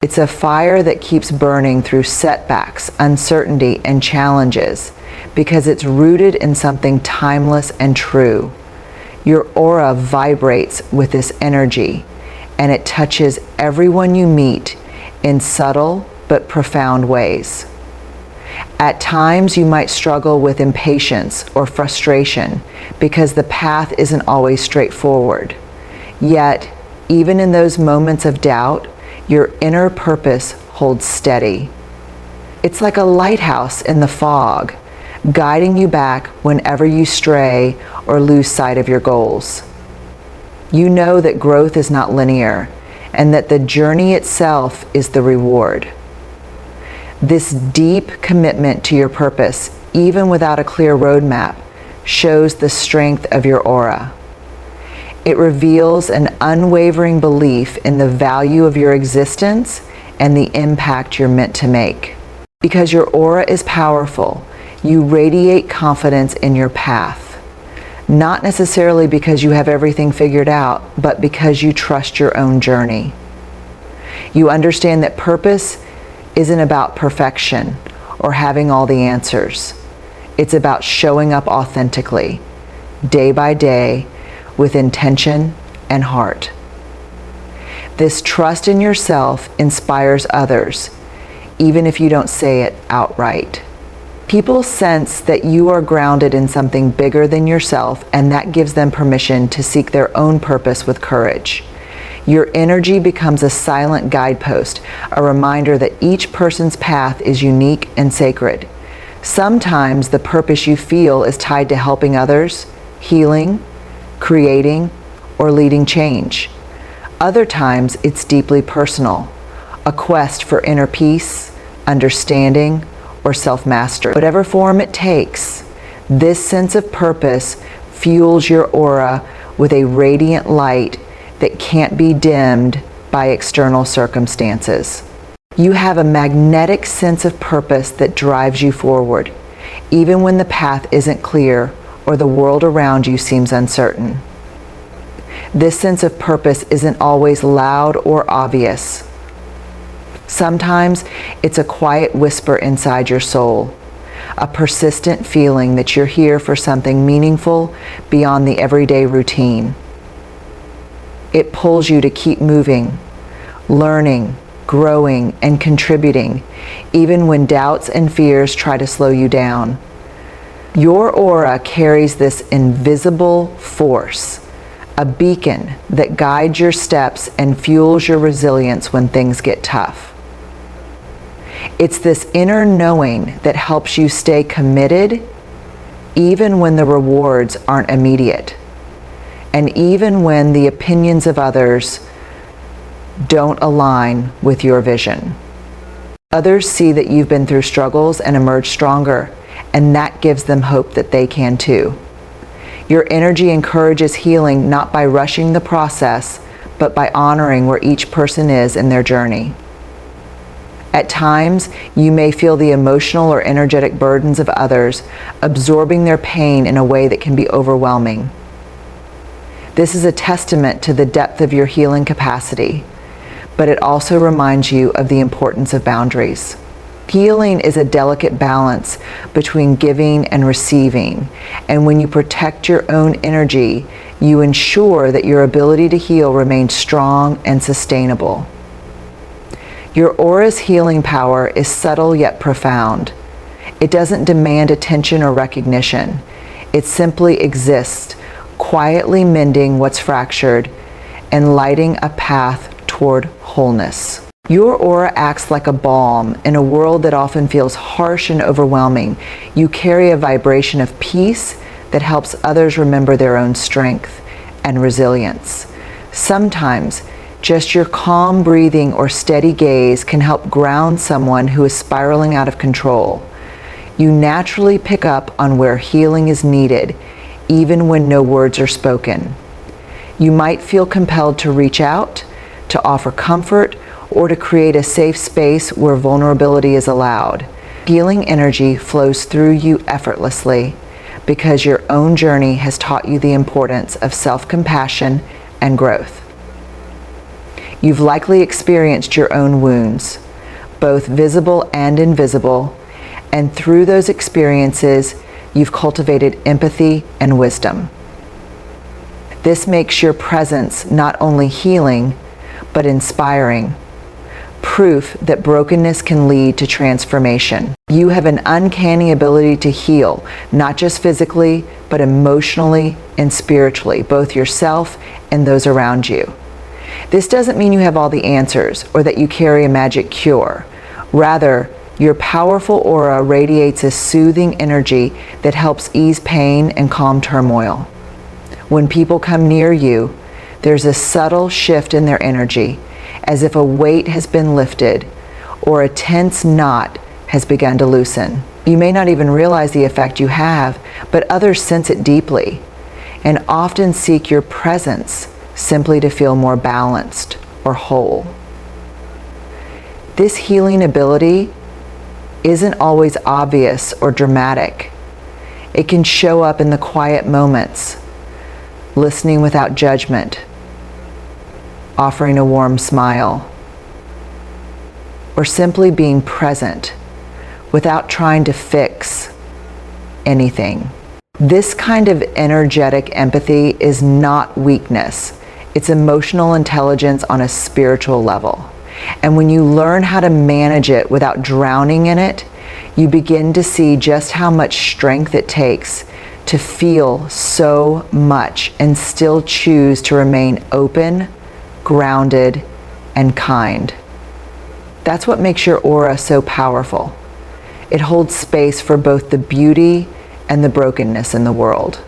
It's a fire that keeps burning through setbacks, uncertainty, and challenges because it's rooted in something timeless and true. Your aura vibrates with this energy, and it touches everyone you meet in subtle but profound ways. At times, you might struggle with impatience or frustration because the path isn't always straightforward. Yet, even in those moments of doubt, your inner purpose holds steady. It's like a lighthouse in the fog, guiding you back whenever you stray or lose sight of your goals. You know that growth is not linear, and that the journey itself is the reward. This deep commitment to your purpose, even without a clear roadmap, shows the strength of your aura. It reveals an unwavering belief in the value of your existence and the impact you're meant to make. Because your aura is powerful, you radiate confidence in your path. Not necessarily because you have everything figured out, but because you trust your own journey. You understand that purpose isn't about perfection or having all the answers. It's about showing up authentically, day by day, with intention and heart. This trust in yourself inspires others, even if you don't say it outright. People sense that you are grounded in something bigger than yourself, and that gives them permission to seek their own purpose with courage. Your energy becomes a silent guidepost, a reminder that each person's path is unique and sacred. Sometimes the purpose you feel is tied to helping others, healing, creating, or leading change. Other times it's deeply personal, a quest for inner peace, understanding, or self-mastery. Whatever form it takes, this sense of purpose fuels your aura with a radiant light that can't be dimmed by external circumstances. You have a magnetic sense of purpose that drives you forward, even when the path isn't clear or the world around you seems uncertain. This sense of purpose isn't always loud or obvious. Sometimes it's a quiet whisper inside your soul, a persistent feeling that you're here for something meaningful beyond the everyday routine. It pulls you to keep moving, learning, growing, and contributing, even when doubts and fears try to slow you down. Your aura carries this invisible force, a beacon that guides your steps and fuels your resilience when things get tough. It's this inner knowing that helps you stay committed even when the rewards aren't immediate, and even when the opinions of others don't align with your vision. Others see that you've been through struggles and emerged stronger, and that gives them hope that they can too. Your energy encourages healing not by rushing the process, but by honoring where each person is in their journey. At times, you may feel the emotional or energetic burdens of others, absorbing their pain in a way that can be overwhelming. This is a testament to the depth of your healing capacity, but it also reminds you of the importance of boundaries. Healing is a delicate balance between giving and receiving, and when you protect your own energy, you ensure that your ability to heal remains strong and sustainable. Your aura's healing power is subtle yet profound. It doesn't demand attention or recognition. It simply exists, quietly mending what's fractured and lighting a path toward wholeness. Your aura acts like a balm in a world that often feels harsh and overwhelming. You carry a vibration of peace that helps others remember their own strength and resilience. Sometimes, just your calm breathing or steady gaze can help ground someone who is spiraling out of control. You naturally pick up on where healing is needed, even when no words are spoken. You might feel compelled to reach out, to offer comfort, or to create a safe space where vulnerability is allowed. Healing energy flows through you effortlessly because your own journey has taught you the importance of self-compassion and growth. You've likely experienced your own wounds, both visible and invisible, and through those experiences, you've cultivated empathy and wisdom. This makes your presence not only healing, but inspiring, proof that brokenness can lead to transformation. You have an uncanny ability to heal, not just physically, but emotionally and spiritually, both yourself and those around you. This doesn't mean you have all the answers or that you carry a magic cure. Rather, your powerful aura radiates a soothing energy that helps ease pain and calm turmoil. When people come near you, there's a subtle shift in their energy, as if a weight has been lifted or a tense knot has begun to loosen. You may not even realize the effect you have, but others sense it deeply and often seek your presence simply to feel more balanced or whole. This healing ability isn't always obvious or dramatic. It can show up in the quiet moments, listening without judgment, offering a warm smile, or simply being present without trying to fix anything. This kind of energetic empathy is not weakness. It's emotional intelligence on a spiritual level. And when you learn how to manage it without drowning in it, you begin to see just how much strength it takes to feel so much and still choose to remain open, grounded, and kind. That's what makes your aura so powerful. It holds space for both the beauty and the brokenness in the world,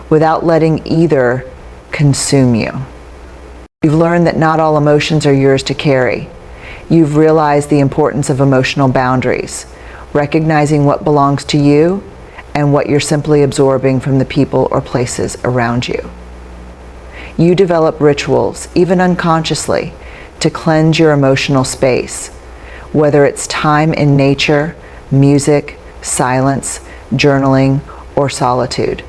without letting either consume you. You've learned that not all emotions are yours to carry. You've realized the importance of emotional boundaries, recognizing what belongs to you and what you're simply absorbing from the people or places around you. You develop rituals, even unconsciously, to cleanse your emotional space, whether it's time in nature, music, silence, journaling, or solitude.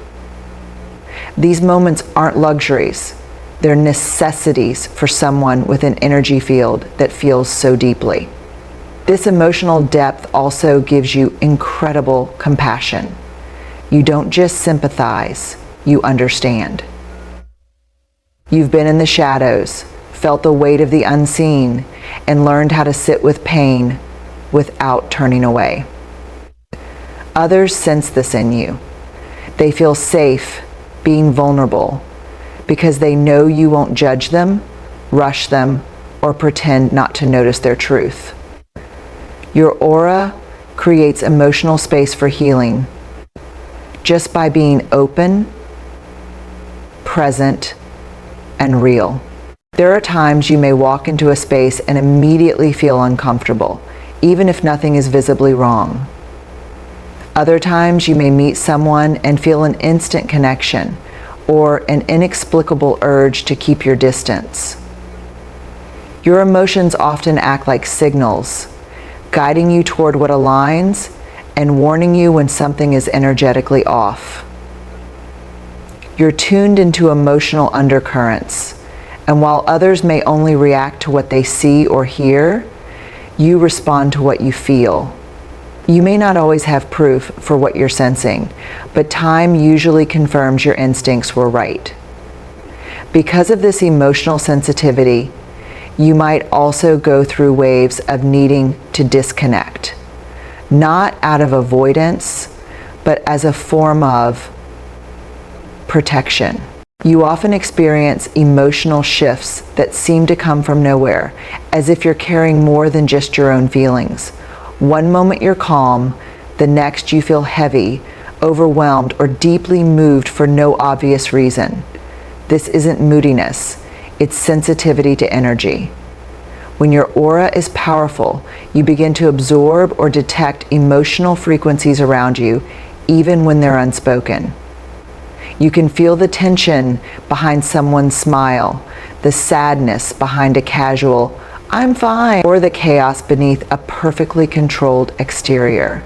These moments aren't luxuries. They're necessities for someone with an energy field that feels so deeply. This emotional depth also gives you incredible compassion. You don't just sympathize, you understand. You've been in the shadows, felt the weight of the unseen, and learned how to sit with pain without turning away. Others sense this in you. They feel safe being vulnerable because they know you won't judge them, rush them, or pretend not to notice their truth. Your aura creates emotional space for healing just by being open, present, and real. There are times you may walk into a space and immediately feel uncomfortable, even if nothing is visibly wrong. Other times you may meet someone and feel an instant connection or an inexplicable urge to keep your distance. Your emotions often act like signals, guiding you toward what aligns and warning you when something is energetically off. You're tuned into emotional undercurrents, and while others may only react to what they see or hear, you respond to what you feel. You may not always have proof for what you're sensing, but time usually confirms your instincts were right. Because of this emotional sensitivity, you might also go through waves of needing to disconnect, not out of avoidance, but as a form of protection. You often experience emotional shifts that seem to come from nowhere, as if you're carrying more than just your own feelings. One moment you're calm, the next you feel heavy, overwhelmed, or deeply moved for no obvious reason. This isn't moodiness, it's sensitivity to energy. When your aura is powerful, you begin to absorb or detect emotional frequencies around you, even when they're unspoken. You can feel the tension behind someone's smile, the sadness behind a casual, "I'm fine," or the chaos beneath a perfectly controlled exterior.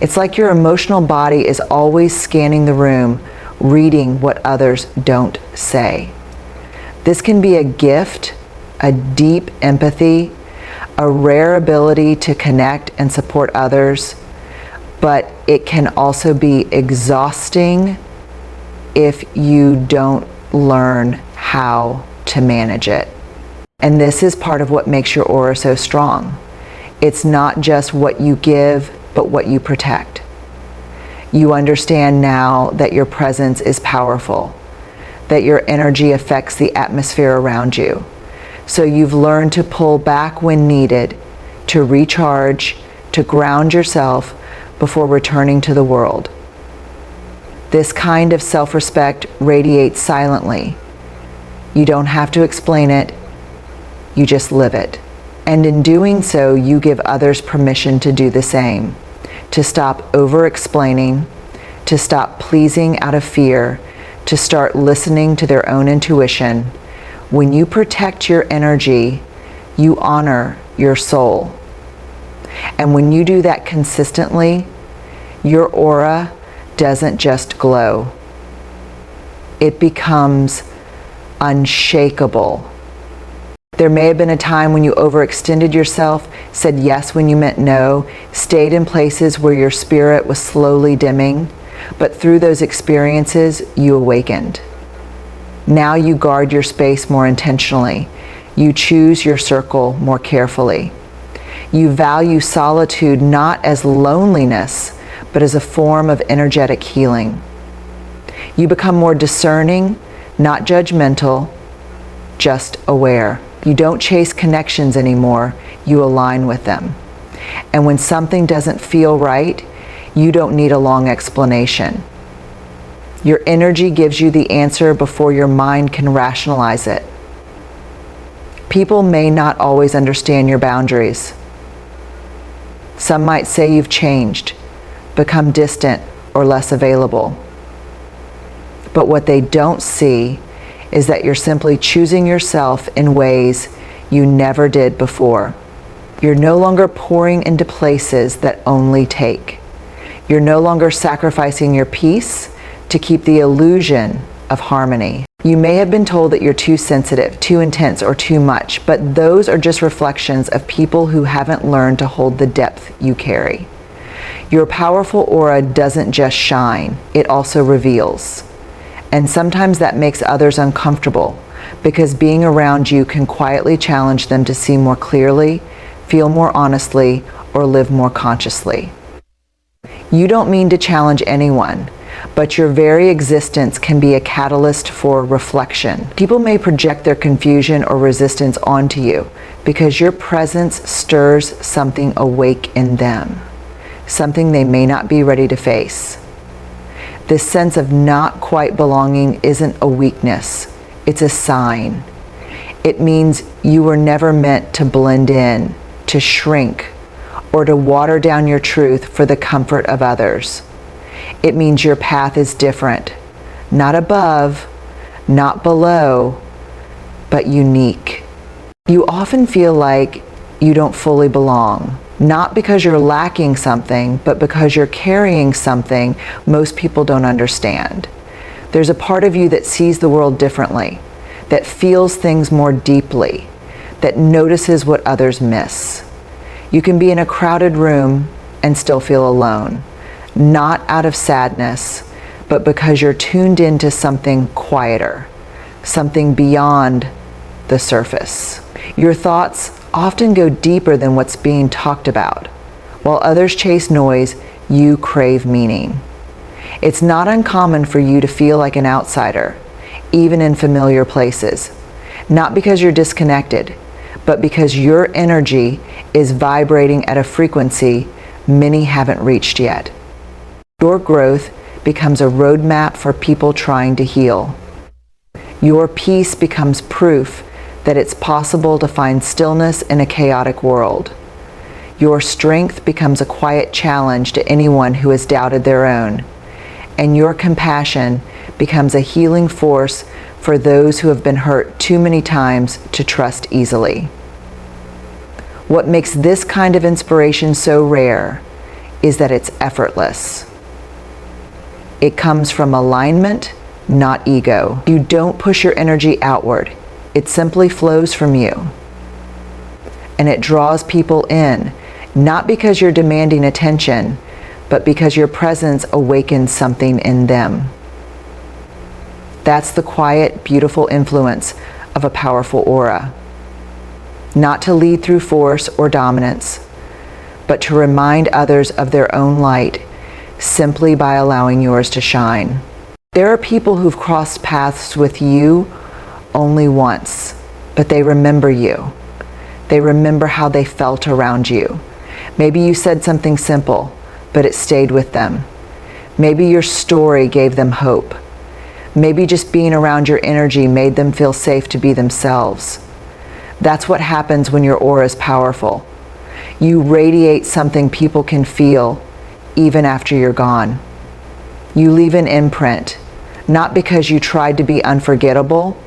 It's like your emotional body is always scanning the room, reading what others don't say. This can be a gift a deep empathy, a rare ability to connect and support others, but it can also be exhausting if you don't learn how to manage it. And this is part of what makes your aura so strong. It's not just what you give, but what you protect. You understand now that your presence is powerful, that your energy affects the atmosphere around you. So you've learned to pull back when needed, to recharge, to ground yourself before returning to the world. This kind of self-respect radiates silently. You don't have to explain it, you just live it. And in doing so, you give others permission to do the same, to stop over-explaining, to stop pleasing out of fear, to start listening to their own intuition. When you protect your energy, you honor your soul. And when you do that consistently, your aura doesn't just glow. It becomes unshakable. There may have been a time when you overextended yourself, said yes when you meant no, stayed in places where your spirit was slowly dimming, but through those experiences, you awakened. Now you guard your space more intentionally. You choose your circle more carefully. You value solitude not as loneliness, but as a form of energetic healing. You become more discerning, not judgmental, just aware. You don't chase connections anymore, you align with them. And when something doesn't feel right, you don't need a long explanation. Your energy gives you the answer before your mind can rationalize it. People may not always understand your boundaries. Some might say you've changed, become distant, or less available. But what they don't see is that you're simply choosing yourself in ways you never did before. You're no longer pouring into places that only take. You're no longer sacrificing your peace to keep the illusion of harmony. You may have been told that you're too sensitive, too intense, or too much, but those are just reflections of people who haven't learned to hold the depth you carry. Your powerful aura doesn't just shine, it also reveals. And sometimes that makes others uncomfortable because being around you can quietly challenge them to see more clearly, feel more honestly, or live more consciously. You don't mean to challenge anyone, but your very existence can be a catalyst for reflection. People may project their confusion or resistance onto you because your presence stirs something awake in them, something they may not be ready to face. This sense of not quite belonging isn't a weakness, it's a sign. It means you were never meant to blend in, to shrink, or to water down your truth for the comfort of others. It means your path is different, not above, not below, but unique. You often feel like you don't fully belong. Not because you're lacking something, but because you're carrying something most people don't understand. There's a part of you that sees the world differently, that feels things more deeply, that notices what others miss. You can be in a crowded room and still feel alone, not out of sadness, but because you're tuned into something quieter, something beyond the surface. Your thoughts often go deeper than what's being talked about. While others chase noise, you crave meaning. It's not uncommon for you to feel like an outsider, even in familiar places. Not because you're disconnected, but because your energy is vibrating at a frequency many haven't reached yet. Your growth becomes a roadmap for people trying to heal. Your peace becomes proof that it's possible to find stillness in a chaotic world. Your strength becomes a quiet challenge to anyone who has doubted their own. And your compassion becomes a healing force for those who have been hurt too many times to trust easily. What makes this kind of inspiration so rare is that it's effortless. It comes from alignment, not ego. You don't push your energy outward. It simply flows from you. And it draws people in, not because you're demanding attention, but because your presence awakens something in them. That's the quiet, beautiful influence of a powerful aura. Not to lead through force or dominance, but to remind others of their own light simply by allowing yours to shine. There are people who've crossed paths with you only once, but they remember you. They remember how they felt around you. Maybe you said something simple, but it stayed with them. Maybe your story gave them hope. Maybe just being around your energy made them feel safe to be themselves. That's what happens when your aura is powerful. You radiate something people can feel even after you're gone. You leave an imprint, not because you tried to be unforgettable,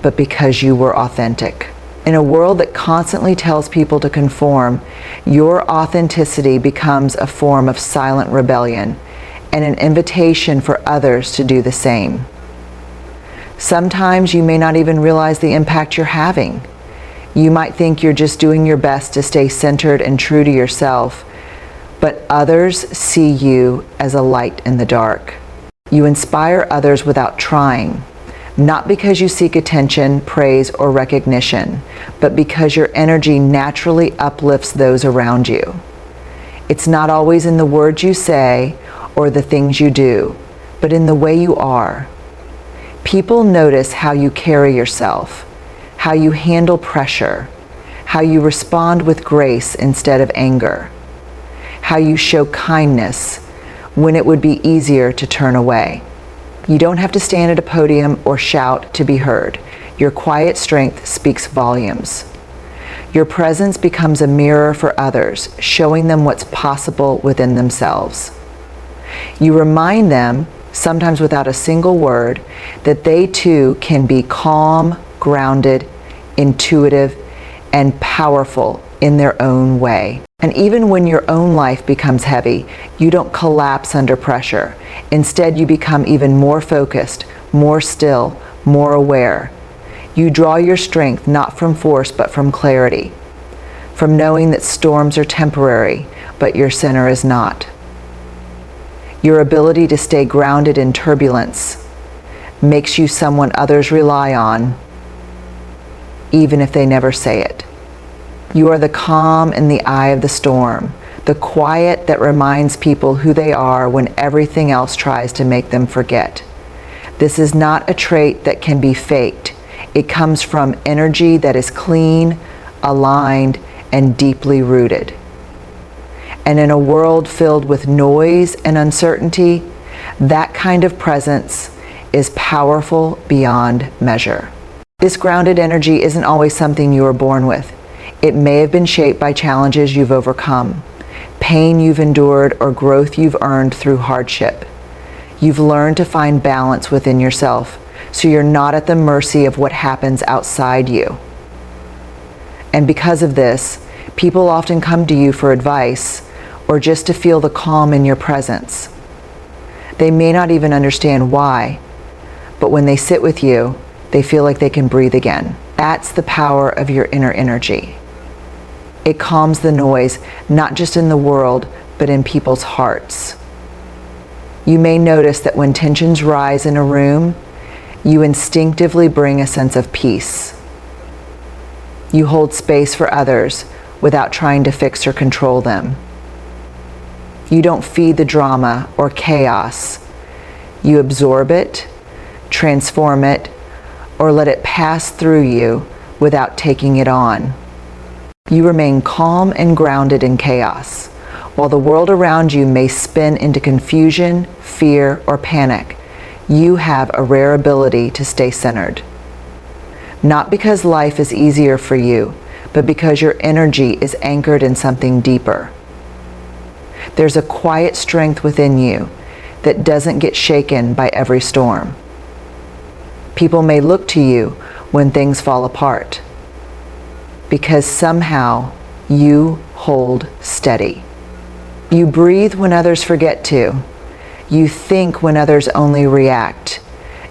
but because you were authentic. In a world that constantly tells people to conform, your authenticity becomes a form of silent rebellion and an invitation for others to do the same. Sometimes you may not even realize the impact you're having. You might think you're just doing your best to stay centered and true to yourself, but others see you as a light in the dark. You inspire others without trying. Not because you seek attention, praise, or recognition, but because your energy naturally uplifts those around you. It's not always in the words you say or the things you do, but in the way you are. People notice how you carry yourself, how you handle pressure, how you respond with grace instead of anger, how you show kindness when it would be easier to turn away. You don't have to stand at a podium or shout to be heard. Your quiet strength speaks volumes. Your presence becomes a mirror for others, showing them what's possible within themselves. You remind them, sometimes without a single word, that they too can be calm, grounded, intuitive, and powerful in their own way. And even when your own life becomes heavy, you don't collapse under pressure. Instead, you become even more focused, more still, more aware. You draw your strength not from force, but from clarity, from knowing that storms are temporary, but your center is not. Your ability to stay grounded in turbulence makes you someone others rely on, even if they never say it. You are the calm in the eye of the storm, the quiet that reminds people who they are when everything else tries to make them forget. This is not a trait that can be faked. It comes from energy that is clean, aligned, and deeply rooted. And in a world filled with noise and uncertainty, that kind of presence is powerful beyond measure. This grounded energy isn't always something you were born with. It may have been shaped by challenges you've overcome, pain you've endured, or growth you've earned through hardship. You've learned to find balance within yourself, so you're not at the mercy of what happens outside you. And because of this, people often come to you for advice or just to feel the calm in your presence. They may not even understand why, but when they sit with you, they feel like they can breathe again. That's the power of your inner energy. It calms the noise, not just in the world, but in people's hearts. You may notice that when tensions rise in a room, you instinctively bring a sense of peace. You hold space for others without trying to fix or control them. You don't feed the drama or chaos. You absorb it, transform it, or let it pass through you without taking it on. You remain calm and grounded in chaos. While the world around you may spin into confusion, fear, or panic, you have a rare ability to stay centered. Not because life is easier for you, but because your energy is anchored in something deeper. There's a quiet strength within you that doesn't get shaken by every storm. People may look to you when things fall apart, because somehow you hold steady. You breathe when others forget to. You think when others only react.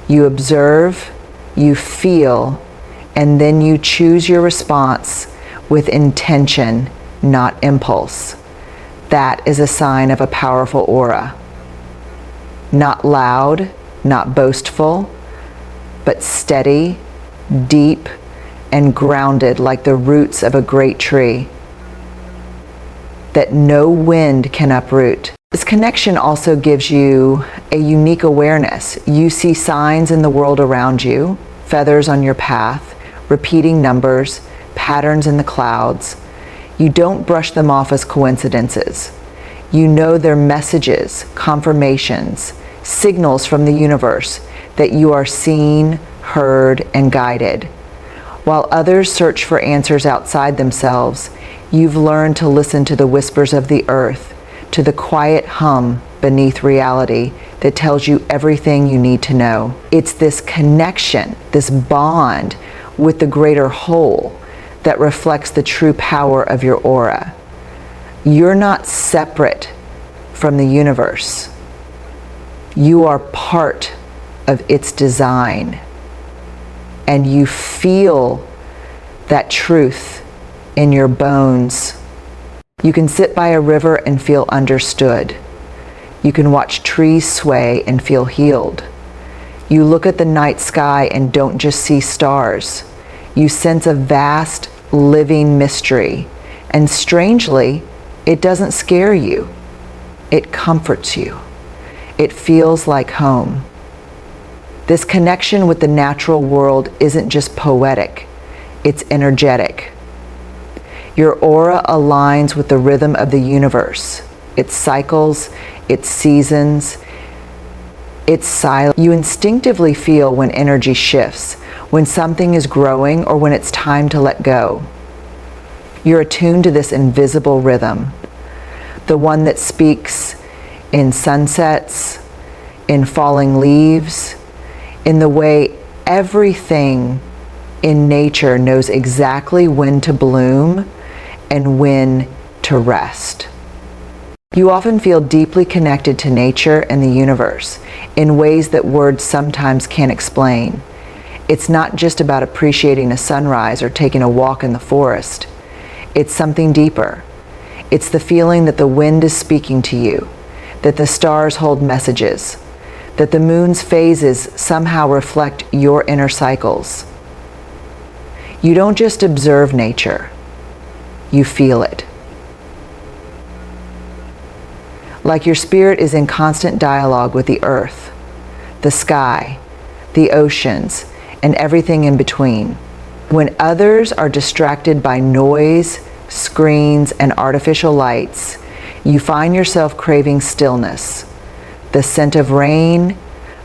You observe, you feel, and then you choose your response with intention, not impulse. That is a sign of a powerful aura. Not loud, not boastful, but steady, deep, and grounded like the roots of a great tree that no wind can uproot. This connection also gives you a unique awareness. You see signs in the world around you, feathers on your path, repeating numbers, patterns in the clouds. You don't brush them off as coincidences. You know they're messages, confirmations, signals from the universe that you are seen, heard, and guided. While others search for answers outside themselves, you've learned to listen to the whispers of the earth, to the quiet hum beneath reality that tells you everything you need to know. It's this connection, this bond with the greater whole that reflects the true power of your aura. You're not separate from the universe. You are part of its design, and you feel that truth in your bones. You can sit by a river and feel understood. You can watch trees sway and feel healed. You look at the night sky and don't just see stars. You sense a vast, living mystery. And strangely, it doesn't scare you. It comforts you. It feels like home. This connection with the natural world isn't just poetic, it's energetic. Your aura aligns with the rhythm of the universe, its cycles, its seasons, its silence. You instinctively feel when energy shifts, when something is growing, or when it's time to let go. You're attuned to this invisible rhythm, the one that speaks in sunsets, in falling leaves, in the way everything in nature knows exactly when to bloom and when to rest. You often feel deeply connected to nature and the universe in ways that words sometimes can't explain. It's not just about appreciating a sunrise or taking a walk in the forest. It's something deeper. It's the feeling that the wind is speaking to you, that the stars hold messages, that the moon's phases somehow reflect your inner cycles. You don't just observe nature, you feel it. Like your spirit is in constant dialogue with the earth, the sky, the oceans, and everything in between. When others are distracted by noise, screens, and artificial lights, you find yourself craving stillness. The scent of rain,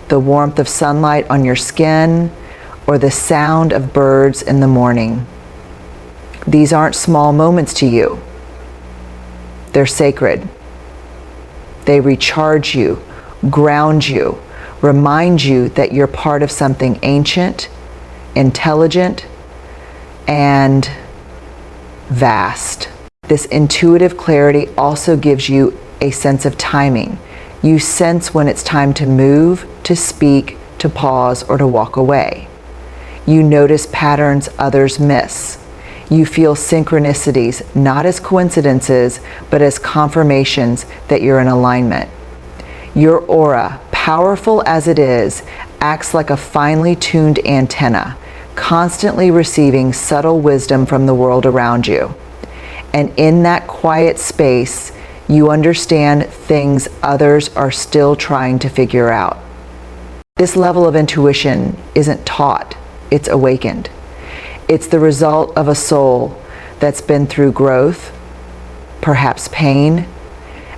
the warmth of sunlight on your skin, or the sound of birds in the morning. These aren't small moments to you. They're sacred. They recharge you, ground you, remind you that you're part of something ancient, intelligent, and vast. This intuitive clarity also gives you a sense of timing. You sense when it's time to move, to speak, to pause, or to walk away. You notice patterns others miss. You feel synchronicities, not as coincidences, but as confirmations that you're in alignment. Your aura, powerful as it is, acts like a finely tuned antenna, constantly receiving subtle wisdom from the world around you. And in that quiet space, you understand things others are still trying to figure out. This level of intuition isn't taught, it's awakened. It's the result of a soul that's been through growth, perhaps pain,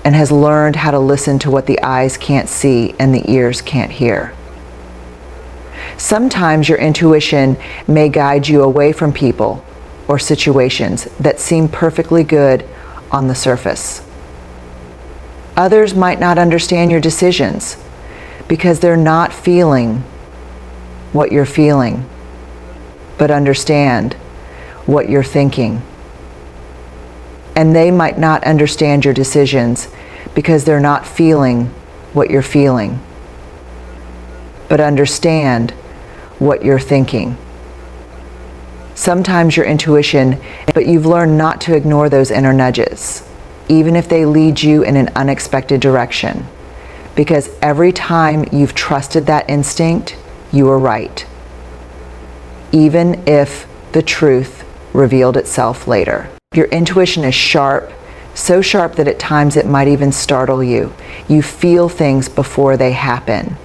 and has learned how to listen to what the eyes can't see and the ears can't hear. Sometimes your intuition may guide you away from people or situations that seem perfectly good on the surface. Others might not understand your decisions because they're not feeling what you're feeling, but understand what you're thinking. And they might not understand your decisions because they're not feeling what you're feeling, but understand what you're thinking. Sometimes your intuition, but you've learned not to ignore those inner nudges, even if they lead you in an unexpected direction. Because every time you've trusted that instinct, you were right. Even if the truth revealed itself later. Your intuition is sharp, so sharp that at times it might even startle you. You feel things before they happen.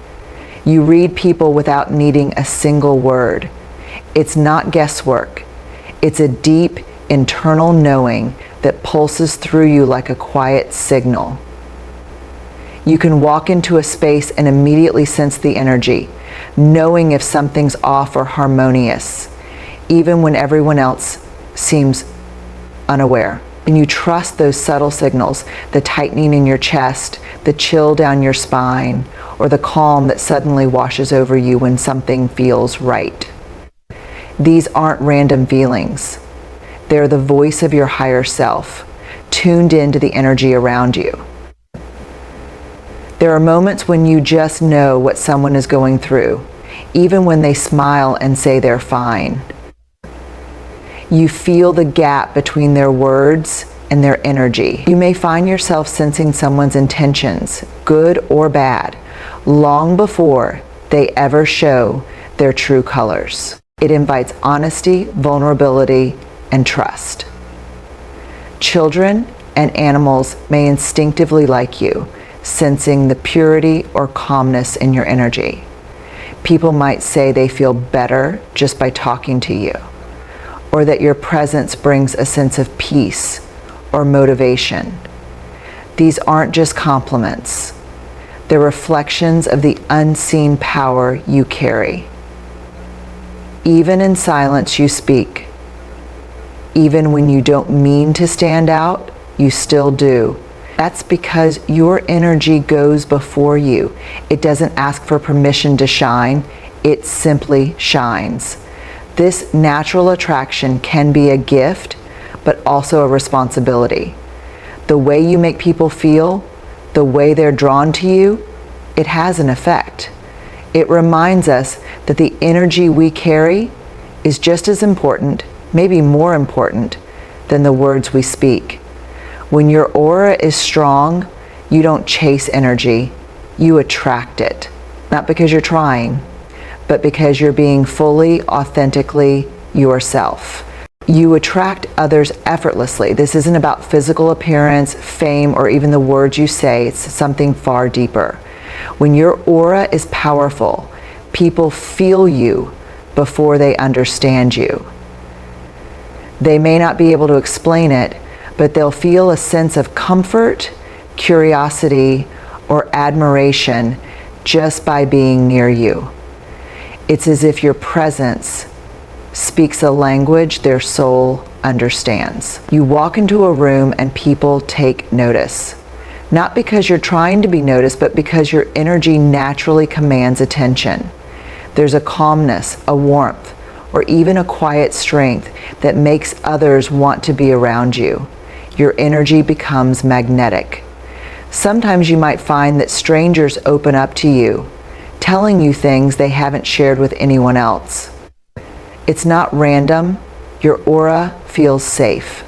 You read people without needing a single word. It's not guesswork. It's a deep internal knowing that pulses through you like a quiet signal. You can walk into a space and immediately sense the energy, knowing if something's off or harmonious, even when everyone else seems unaware. And you trust those subtle signals, the tightening in your chest, the chill down your spine, or the calm that suddenly washes over you when something feels right. These aren't random feelings. They're the voice of your higher self, tuned into the energy around you. There are moments when you just know what someone is going through, even when they smile and say they're fine. You feel the gap between their words and their energy. You may find yourself sensing someone's intentions, good or bad, long before they ever show their true colors. It invites honesty, vulnerability, and trust. Children and animals may instinctively like you, sensing the purity or calmness in your energy. People might say they feel better just by talking to you, or that your presence brings a sense of peace or motivation. These aren't just compliments. They're reflections of the unseen power you carry. Even in silence, you speak. Even when you don't mean to stand out, you still do. That's because your energy goes before you. It doesn't ask for permission to shine. It simply shines. This natural attraction can be a gift, but also a responsibility. The way you make people feel, the way they're drawn to you, it has an effect. It reminds us that the energy we carry is just as important, maybe more important, than the words we speak. When your aura is strong, you don't chase energy, you attract it. Not because you're trying, but because you're being fully, authentically yourself. You attract others effortlessly. This isn't about physical appearance, fame, or even the words you say. It's something far deeper. When your aura is powerful, people feel you before they understand you. They may not be able to explain it, but they'll feel a sense of comfort, curiosity, or admiration just by being near you. It's as if your presence speaks a language their soul understands. You walk into a room and people take notice. Not because you're trying to be noticed, but because your energy naturally commands attention. There's a calmness, a warmth, or even a quiet strength that makes others want to be around you. Your energy becomes magnetic. Sometimes you might find that strangers open up to you, telling you things they haven't shared with anyone else. It's not random. Your aura feels safe.